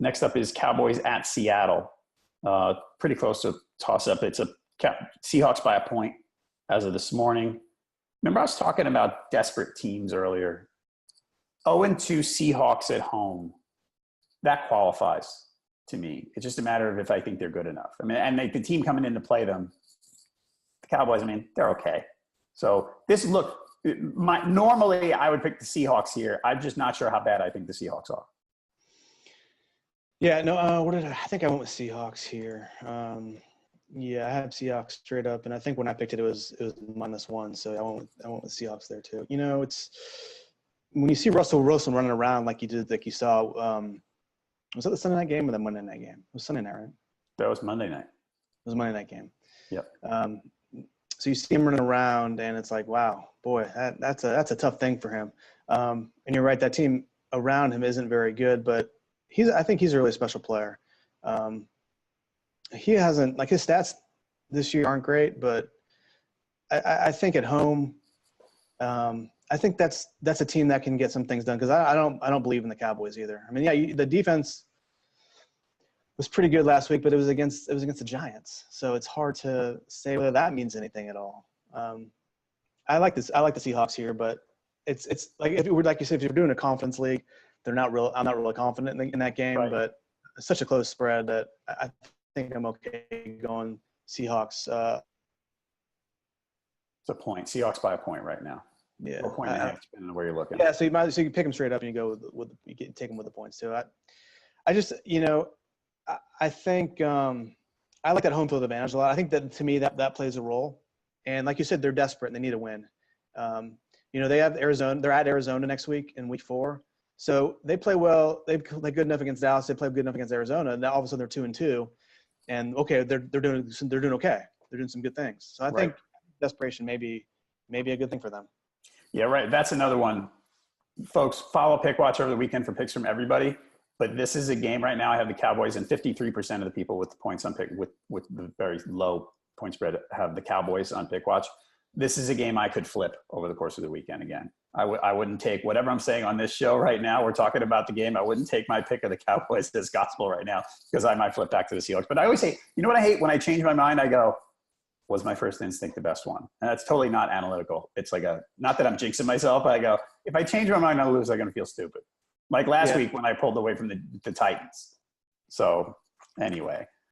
Next up is Cowboys at Seattle. Pretty close to toss-up. It's a Seahawks by a point as of this morning. Remember I was talking about desperate teams earlier. 0-2 Seahawks at home. That qualifies to me. It's just a matter of if I think they're good enough. I mean, and the team coming in to play them, the Cowboys, I mean, they're okay. So normally I would pick the Seahawks here. I'm just not sure how bad I think the Seahawks are. Yeah, no, I think I went with Seahawks here. Yeah, I have Seahawks straight up, and I think when I picked it, it was -1, so I went with Seahawks there too. You know, it's when you see Russell Wilson running around like you saw. Was that the Sunday night game or the Monday night game? It was Sunday night, right? That was Monday night. It was a Monday night game. Yep. So you see him running around, and it's like, wow, boy, that's a tough thing for him. And you're right, that team around him isn't very good, but I think he's a really special player. He hasn't, like, his stats this year aren't great, but I think at home, I think that's a team that can get some things done, because I don't believe in the Cowboys either. I mean, yeah, the defense was pretty good last week, but it was against the Giants, so it's hard to say whether that means anything at all. I like the Seahawks here, but it's like, if you said, if you're doing a conference league, I'm not really confident in that game, right. But it's such a close spread that I think I'm okay going Seahawks. It's a point. Seahawks by a point right now. Yeah, a point and a half, depending on where you're looking. Yeah, so you pick them straight up and you go you take them with the points too. I just, I think I like that home field advantage a lot. I think that, to me, that plays a role. And like you said, they're desperate and they need a win. They have Arizona. They're at Arizona next week in week 4. So they play well. They play good enough against Dallas. They play good enough against Arizona. And now all of a sudden they're 2-2, and okay, they're doing okay. They're doing some good things. So I think desperation may be a good thing for them. Yeah, right. That's another one. Folks, follow Pick Watch over the weekend for picks from everybody. But this is a game right now. I have the Cowboys, and 53% of the people with the points on pick with the very low point spread have the Cowboys on Pick Watch. This is a game I could flip over the course of the weekend again. I wouldn't take whatever I'm saying on this show right now. We're talking about the game. I wouldn't take my pick of the Cowboys as gospel right now, because I might flip back to the Seahawks. But I always say, you know what I hate? When I change my mind, I go, was my first instinct the best one? And that's totally not analytical. It's like not that I'm jinxing myself, but I go, if I change my mind on lose, I'm going to feel stupid. Like last week when I pulled away from the Titans. So anyway,